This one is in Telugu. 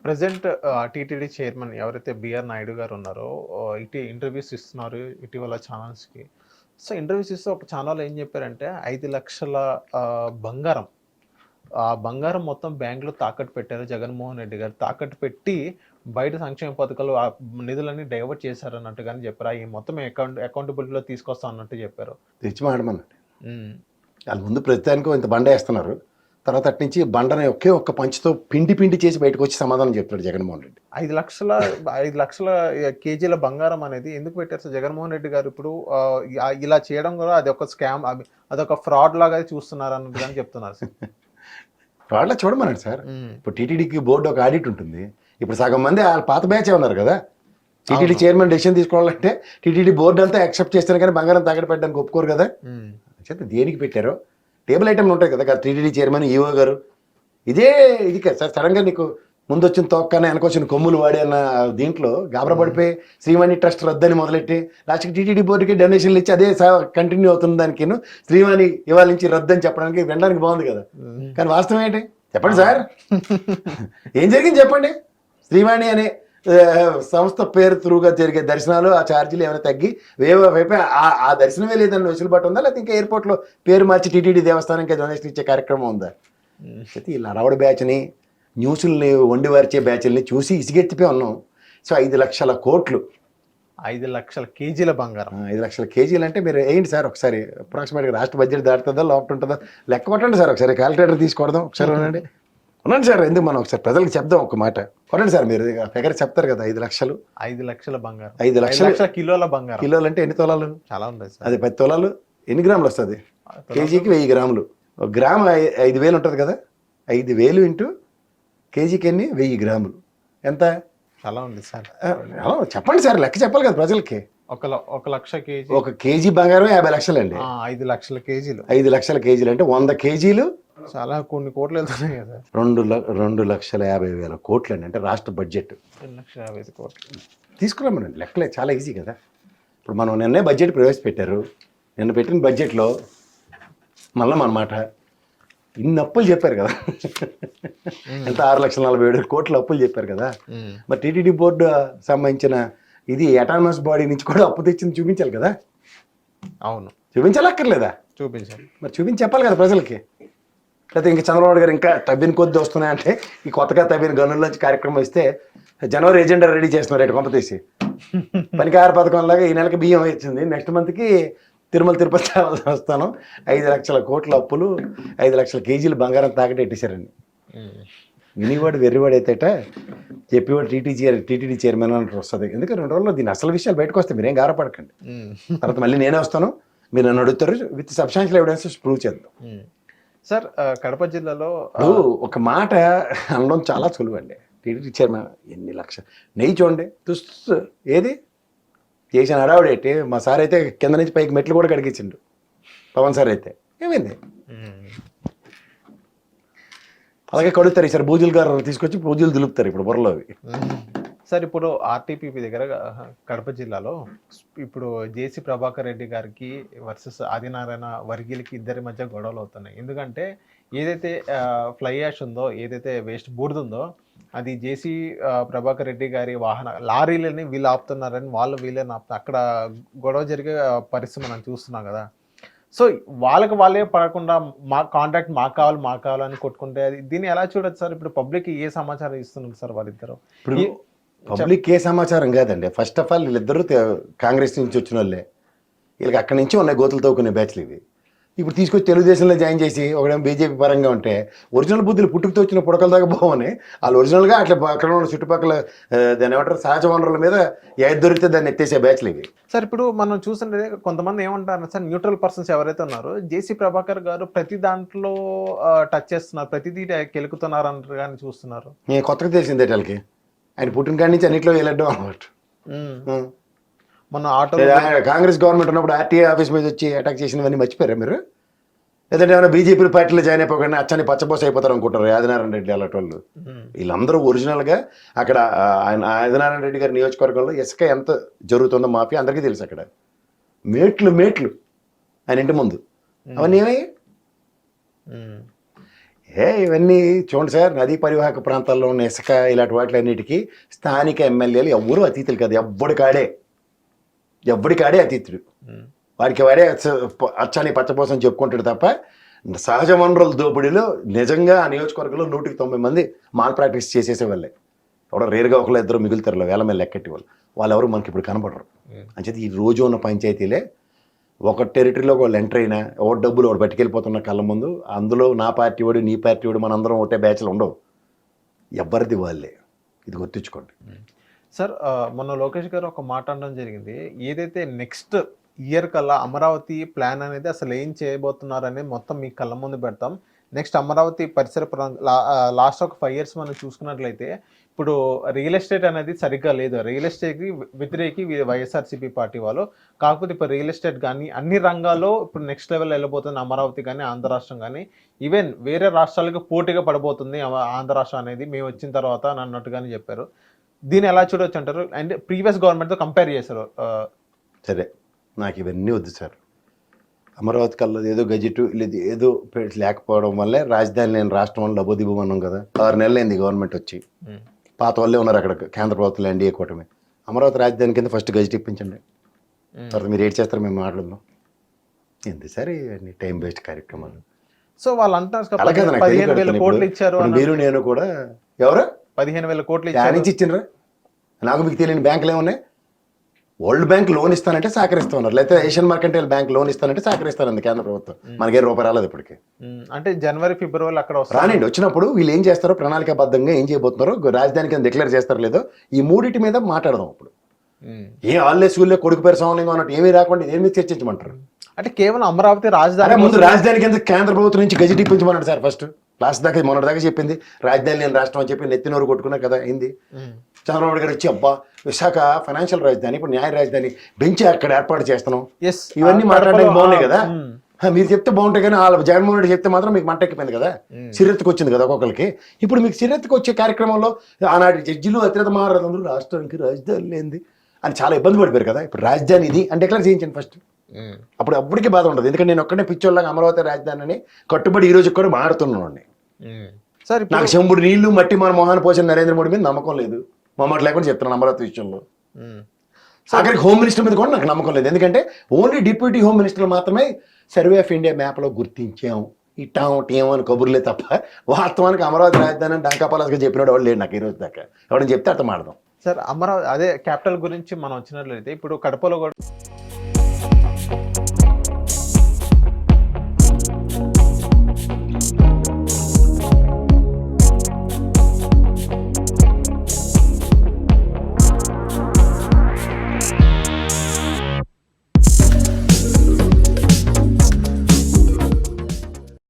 ప్రెజెంట్ టీటీడీ చైర్మన్ ఎవరైతే బిఆర్ నాయుడు గారు ఉన్నారో ఇటు ఇంటర్వ్యూస్ ఇస్తున్నారు ఇటీవల ఛానల్స్కి. సో ఇంటర్వ్యూస్ ఇస్తే ఒక ఛానల్ ఏం చెప్పారంటే 5 లక్షల బంగారం, ఆ బంగారం మొత్తం బ్యాంకులో తాకట్టు పెట్టారు జగన్మోహన్ రెడ్డి గారు. తాకట్టు పెట్టి బయట సంక్షేమ పథకాలు ఆ నిధులన్నీ డైవర్ట్ చేశారు అన్నట్టుగానే చెప్పారు. ఈ మొత్తం అకౌంటబిలిటీలో తీసుకొస్తా అన్నట్టు చెప్పారు. తెచ్చి మాడమనండి. వాళ్ళ ముందు ప్రతిదానికి ఇంత బండ వేస్తున్నారు, తర్వాత అటు నుంచి బండని ఒకే ఒక్క పంచుతో పిండి చేసి బయటకు వచ్చి సమాధానం చెప్తాడు జగన్మోహన్ రెడ్డి. 5 లక్షల కేజీల బంగారం అనేది ఎందుకు పెట్టారు సార్ జగన్మోహన్ రెడ్డి గారు? ఇప్పుడు ఇలా చేయడం కూడా అది ఒక స్కామ్, అదొక ఫ్రాడ్ లాగా చూస్తున్నారు అన్నట్టుగానే చెప్తున్నారు సార్. ఫ్రాడ్లా చూడమనండి సార్. ఇప్పుడు టీటీడీకి బోర్డు ఒక ఆడిట్ ఉంటుంది. ఇప్పుడు సగం మంది వాళ్ళ పాత బ్యాచే ఉన్నారు కదా. టీటీడీ చైర్మన్ డెసిషన్ తీసుకోవాలంటే టీటీడీ బోర్డు అంతా యాక్సెప్ట్ చేస్తారు, కానీ బంగారం తాకట్టు పెట్టడానికి ఒప్పుకోరు కదా. అయితే దేనికి పెట్టారో టేబుల్ ఐటమ్లు ఉంటాయి కదా, టీటీడీ చైర్మన్ ఈఓ గారు ఇది కదా సార్. సడన్గా నీకు ముందు వచ్చిన తోక్కనే వెనకొచ్చిన కొమ్ములు వాడి అన్న దీంట్లో గాబరా పడిపోయి శ్రీవాణి ట్రస్ట్ రద్దని మొదలెట్టి లాస్ట్కి టీటీడీ బోర్డుకి డొనేషన్లు ఇచ్చి అదే కంటిన్యూ అవుతుంది. దానికి శ్రీవాణి ఇవాళ నుంచి రద్దని చెప్పడానికి వినడానికి బాగుంది కదా, కానీ వాస్తవం ఏంటి చెప్పండి సార్? ఏం జరిగింది చెప్పండి? శ్రీవాణి అనే సంస్థ పేరు త్రూగా జరిగే దర్శనాలు ఆ ఛార్జీలు ఏమైనా తగ్గి వైపు ఆ దర్శనమే లేదని వెసులుబాటు ఉందా, లేకపోతే ఇంకా ఎయిర్పోర్ట్లో పేరు మార్చి టీటీడీ దేవస్థానంకి డొనేషన్ ఇచ్చే కార్యక్రమం ఉందా? అయితే ఇలా అరవడి బ్యాచ్ని న్యూస్ని వండి వార్చే బ్యాచ్ల్ని చూసి ఇసిగెత్తిపోయి ఉన్నాం. సో 5 లక్షల కోట్లు, 5 లక్షల కేజీల బంగారం. 5 లక్షల కేజీలు అంటే మీరు ఏంటి సార్ ఒకసారి అప్రాక్సిమేట్గా రాష్ట్ర బడ్జెట్ దాటుతుందా లోపల ఉంటుందా లెక్క కొట్టండి సార్. ఒకసారి క్యాలిక్యులేటర్ తీసుకోవడం ఒకసారి ఉన్నాండి సార్. ఎందుకు మనం ఒకసారి ప్రజలకు చెప్దాం ఒక మాట. కొనండి సార్, మీరు ఫిగర్ చెప్తారు కదా. 5 లక్షలు, 5 లక్షల బంగారం, 5 లక్షల కిలోల బంగారం. కిలోలు అంటే ఎన్ని తొలాలు? చాలా ఉంటాయి సార్. అది 10 తొలాలు ఎన్ని గ్రాములు వస్తుంది? కేజీకి 1000 గ్రాములు. ఒక గ్రాము 5000 ఉంటుంది కదా. 5000 ఇంటూ కేజీకి ఎన్ని? 1000 గ్రాములు. ఎంత? చాలా ఉంది సార్. చెప్పండి సార్, లెక్క చెప్పాలి కదా ప్రజలకి. 1 లక్ష కేజీ, ఒక కేజీ బంగారం 50 లక్షలు అండి. 5 లక్షల కేజీలు, 5 లక్షల కేజీలు అంటే 100 కేజీలు చాలా కొన్ని కోట్లు వెళ్తున్నాయి కదా. 2,50,000 కోట్లు అండి, అంటే రాష్ట్ర బడ్జెట్. 2,50,000 కోట్లు తీసుకురామనండి. లెక్కలే చాలా ఈజీ కదా. ఇప్పుడు మనం నిన్నే బడ్జెట్ ప్రవేశపెట్టారు. నిన్న పెట్టిన బడ్జెట్లో మళ్ళీ అన్నమాట ఇన్ని అప్పులు చెప్పారు కదా. ఎంత 6,47,000 కోట్ల అప్పులు చెప్పారు కదా. మరి టీటీడీ బోర్డు సంబంధించిన ఇది అటానమస్ బాడీ నుంచి కూడా అప్పు తెచ్చింది చూపించాలి కదా. అవును, చూపించాలక్కర్లేదా? చూపించాలి. మరి చూపించి చెప్పాలి కదా ప్రజలకి. లేకపోతే ఇంకా చంద్రబాబు గారు ఇంకా తవ్విన కొద్ది వస్తున్నాయంటే ఈ కొత్తగా తవ్విన గనుల్లోంచి కార్యక్రమం ఇస్తే జనవరి ఎజెండా రెడీ చేస్తున్నారు రేటు కొంప తీసి. పనికార పథకం లాగా ఈ నెలకి బియ్యం వచ్చింది, నెక్స్ట్ మంత్కి తిరుమల తిరుపతి వస్తాను. 5 లక్షల కోట్ల అప్పులు, 5 లక్షల కేజీలు బంగారం తాకట్టు పెట్టేశారండి. వినివాడు వెర్రివాడు అయితే చెప్పేవాడు టీటీడీ చైర్మన్ అని వస్తుంది. ఎందుకంటే 2 రోజుల్లో దీని అసలు విషయాలు బయటకు వస్తే మీరేం గారపడకండి. తర్వాత మళ్ళీ నేనే వస్తాను, మీరు నన్ను అడుగుతారు, విత్ సబ్స్టాన్షియల్ ఎవిడెన్సెస్ ప్రూవ్ చేద్దాం. సార్ కడప జిల్లాలో ఒక మాట అనడం చాలా సులువు అండి. టీటీడీ చైర్మన్ ఎన్ని లక్షలు నెయ్యి చూడండి తుస్సు ఏది చేసిన హడావుడేంటి. మా సార్ అయితే కింద నుంచి పైకి మెట్లు కూడా కడిగించిండు. పవన్ సార్ అయితే ఏమైంది? అలాగే కడుగుతారు. ఈసారి బూజులు గారు తీసుకొచ్చి పూజలు దులుపుతారు ఇప్పుడు బుర్రలో అవి. సార్ ఇప్పుడు ఆర్టీపీపీ దగ్గర కడప జిల్లాలో ఇప్పుడు జేసీ ప్రభాకర్ రెడ్డి గారికి వర్సెస్ ఆదినారాయణ వర్గీయులకి ఇద్దరి మధ్య గొడవలు అవుతున్నాయి. ఎందుకంటే ఏదైతే ఫ్లై యాష్ ఉందో, ఏదైతే వేస్ట్ బూడిదుందో అది జేసీ ప్రభాకర్ రెడ్డి గారి వాహన లారీలని వీళ్ళు ఆపుతున్నారని వీళ్ళని ఆపుతున్నారు. అక్కడ గొడవ జరిగే పరిస్థితి మనం చూస్తున్నాం కదా. సో వాళ్ళే పడకుండా మా కాంట్రాక్ట్ మాకు కావాలని కొట్టుకుంటే అది దీన్ని ఎలా చూడొచ్చు సార్? ఇప్పుడు పబ్లిక్ ఏ సమాచారం ఇస్తున్నారు సార్ వాళ్ళిద్దరు? ఇప్పుడు పబ్లిక్ ఏ సమాచారం కాదండి. ఫస్ట్ ఆఫ్ ఆల్ వీళ్ళిద్దరూ కాంగ్రెస్ నుంచి వచ్చిన వాళ్ళే. వీళ్ళకి అక్కడి నుంచి ఉన్నాయి గోతులు తవ్వుకునే బ్యాచ్లు ఇవి. ఇప్పుడు తీసుకొచ్చి తెలుగుదేశంలో జాయిన్ చేసి ఒకడేమో బీజేపీ పరంగా ఉంటే ఒరిజినల్ బుద్ధులు పుట్టుకుతో వచ్చిన పుడకల దాకా పోవని వాళ్ళు ఒరిజినల్గా అట్లా అక్కడ ఉన్న చుట్టుపక్కల దాన్ని ఏమంటారు సహజ వనరుల మీద ఏది దొరికితే దాన్ని ఎత్తేసే బ్యాచ్లు ఇవి. సార్ ఇప్పుడు మనం చూస్తుంటే కొంతమంది ఏమంటారు సార్, న్యూట్రల్ పర్సన్స్ ఎవరైతే ఉన్నారో జేసీ ప్రభాకర్ గారు ప్రతి దాంట్లో టచ్ చేస్తున్నారు, ప్రతిదీ కెలుకుతున్నారు అంటారు కానీ చూస్తున్నారు. కొత్తగా తెలిసిందే వాళ్ళకి. ఆయన పుట్టిన కాడి నుంచి అన్నింటిలో వెళ్ళడం అన్నమాట. మన ఆటో కాంగ్రెస్ గవర్నమెంట్ ఉన్నప్పుడు ఆర్టీఐ ఆఫీస్ మీద వచ్చి అటాక్ చేసినవన్నీ మర్చిపోయారా మీరు? లేదంటే ఏమైనా బీజేపీ పార్టీలో జాయిన్ అయిపోకుండా అచ్చని పచ్చబోస అయిపోతారు అనుకుంటారు ఆదినారాయణ రెడ్డి అలాంటి వాళ్ళు. వీళ్ళందరూ ఒరిజినల్గా అక్కడ ఆయన ఆదినారాయణ రెడ్డి గారి నియోజకవర్గంలో ఇసుక ఎంత జరుగుతుందో మాఫీ అందరికీ తెలుసు. అక్కడ మేట్లు ఆయన ఇంటి ముందు అవన్నీ ఏమయ్యాయి? ఇవన్నీ చూడండి సార్, నదీ పరివాహక ప్రాంతాల్లో ఉన్న ఇసుక ఇలాంటి వాటిలన్నిటికీ స్థానిక ఎమ్మెల్యేలు ఎవ్వరూ అతీతులు కాదు. ఎవ్వడికాడే అతీతుడు. ఉమ్, వాడికి వాడే అచ్చని పచ్చపోసం చెప్పుకుంటాడు తప్ప సహజ వనరుల దోపిడీలో నిజంగా ఆ నియోజకవర్గంలో 190 మంది మాల్ ప్రాక్టీస్ చేసేసే వాళ్ళే. ఎవడో రేరుగా ఒకళ్ళు ఇద్దరు మిగులుతారు, వేల మీద లెక్కెట్టి వాళ్ళు ఎవరు మనకి ఇప్పుడు కనపడరు. అంచేది ఈ రోజు ఉన్న పంచాయతీలే ఒక టెరిటరీలో వాళ్ళు ఎంటర్ అయినా ఒకటి డబ్బులు ఒకటి పట్టుకెళ్ళిపోతున్న కళ్ళ ముందు, అందులో నా పార్టీ వాడు నీ పార్టీ వాడు మనందరం ఒకటే బ్యాచ్లు ఉండవు, ఎవరిది వాళ్ళే. ఇది గుర్తుంచుకోండి సార్. మొన్న లోకేష్ గారు ఒక మాట అనడం జరిగింది, ఏదైతే నెక్స్ట్ ఇయర్ కల్లా అమరావతి ప్లాన్ అనేది అసలు ఏం చేయబోతున్నారు అనేది మొత్తం మీ కళ్ళ ముందు పెడతాం. నెక్స్ట్ అమరావతి పరిసర లాస్ట్ ఒక 5 years మనం చూసుకున్నట్లయితే ఇప్పుడు రియల్ ఎస్టేట్ అనేది సరిగ్గా లేదు. రియల్ ఎస్టేట్కి వ్యతిరేకి వైఎస్ఆర్సీపీ పార్టీ వాళ్ళు. కాకపోతే ఇప్పుడు రియల్ ఎస్టేట్ కానీ అన్ని రంగాల్లో ఇప్పుడు నెక్స్ట్ లెవెల్ వెళ్ళబోతుంది అమరావతి కానీ ఆంధ్ర రాష్ట్రం కానీ. ఈవెన్ వేరే రాష్ట్రాలకు పోటీగా పడబోతుంది ఆంధ్ర రాష్ట్రం అనేది మేము వచ్చిన తర్వాత అని అన్నట్టుగానే చెప్పారు. దీన్ని ఎలా చూడొచ్చు అంటారు? అండ్ ప్రీవియస్ గవర్నమెంట్తో కంపేర్ చేశారు. సరే, నాకు ఇవన్నీ వద్దు సార్. అమరావతి కల్లా ఏదో గజెట్ లేదు ఏదో లేకపోవడం వల్లే రాజధాని లేని రాష్ట్రం వల్ల లబోదిబోమన్నాం కదా. 6 నెలలు అయింది గవర్నమెంట్ వచ్చి, పాత వాళ్ళే ఉన్నారు అక్కడ కేంద్ర ప్రభుత్వం ఎన్డీఏ కూటమి. అమరావతి రాజధాని కింద ఫస్ట్ గజెట్ ఇప్పించండి, తర్వాత మీరు ఏడ్ చేస్తారు, మేము మాట్లాడదాం. ఏంటి సార్ ఇవన్నీ టైం వేస్ట్ కార్యక్రమాలు. సో వాళ్ళు అంటారు అలా కదా, నాకు 15,000 కోట్లు ఇచ్చారు. మీరు నేను కూడా ఎవరు 15,000 కోట్లు నుంచి ఇచ్చిండ్రా? నాకు మీకు తెలియని బ్యాంకులు ఏమున్నాయి? వరల్డ్ బ్యాంక్ లోన్ ఇస్తానంటే సహకరిస్తున్నారు, లేకపోతే ఏషియన్ మార్కెంటైల్ బ్యాంక్ లోన్ ఇస్తానంటే సహకరిస్తానండి కేంద్ర ప్రభుత్వం. మనకే రూపాయి రాలేదు ఇప్పటికి. అంటే జనవరి ఫిబ్రవరి అక్కడ రానండి. వచ్చినప్పుడు వీళ్ళు ఏం చేస్తారో ప్రణాళికాబద్ధంగా ఏం చేయబోతున్నారో, రాజధాని కింద డిక్లేర్ చేస్తారో లేదో ఈ మూడింటి మీద మాట్లాడదాం. అప్పుడు ఏ ఆల్లే స్కూల్లో కొడుకు పేరు సోమలింగం అన్నట్టు ఏమీ రాకుండా ఏమి చర్చించమంటారు? అంటే కేవలం అమరావతి రాజధాని ముందు రాజధాని కింద కేంద్ర ప్రభుత్వం నుంచి గజెట్ ఇప్పించమన్నాడు సార్ ఫస్ట్. లాస్ట్ దాకా మొన్నటి దాకా చెప్పింది రాజధాని లేని రాష్ట్రం అని చెప్పి నెత్తినోరు కొట్టుకున్నా కదా అయింది. చంద్రబాబు గారు వచ్చి అబ్బా విశాఖ ఫైనాన్షియల్ రాజధాని, ఇప్పుడు న్యాయ రాజధాని బెంచ్ అక్కడ ఏర్పాటు చేస్తున్నాం, ఇవన్నీ మాట్లాడడానికి బాగున్నాయి కదా. మీరు చెప్తే బాగుంటాయి కానీ వాళ్ళ జగన్మోహన్ రెడ్డి చెప్తే మాత్రం మీకు మంట ఎక్కిపోయింది కదా, సిరెత్తుకు వచ్చింది కదా ఒక్కొక్కరికి. ఇప్పుడు మీకు సిరెత్తుకు వచ్చే కార్యక్రమంలో ఆనాటి జడ్జిలు అత్యంత మహారాజులు రాష్ట్రానికి రాజధాని లేనిది అని చాలా ఇబ్బంది పడిపోయారు కదా. ఇప్పుడు రాజధాని ఇది అని డిక్లేర్ చేయించండి ఫస్ట్. అప్పుడు అప్పటికి బాధ ఉండదు. ఎందుకంటే నేను ఒక్కడే పిచ్చోళ్ళగా అమరావతి రాజధాని అని కట్టుబడి ఈ రోజు కూడా మారుతున్నాను. నాకు చెంబుడు నీళ్లు మట్టి మన మొహాన్ని పోసిన నరేంద్ర మోడీ మీద నమ్మకం లేదు, మమ్మల్ని లేకుండా చెప్తున్నాను అమరావతి విషయంలో. ఆఖరికి హోమ్ మినిస్టర్ మీద కూడా నాకు నమ్మకం లేదు. ఎందుకంటే ఓన్లీ డిప్యూటీ హోమ్ మినిస్టర్ మాత్రమే సర్వే ఆఫ్ ఇండియా మ్యాప్లో గుర్తించాం ఇట్టాం టీం అని కబుర్లే తప్ప వాస్తవానికి అమరావతి రాజధాని అని డంకాపాలస్గా చెప్పినాడు ఎవడు లేడు నాకు ఈ రోజు దాకా. ఎవడని చెప్తే అర్థం ఆడదాం సార్. అమరావతి అదే క్యాపిటల్ గురించి మనం వచ్చినట్లయితే ఇప్పుడు కడపలో కూడా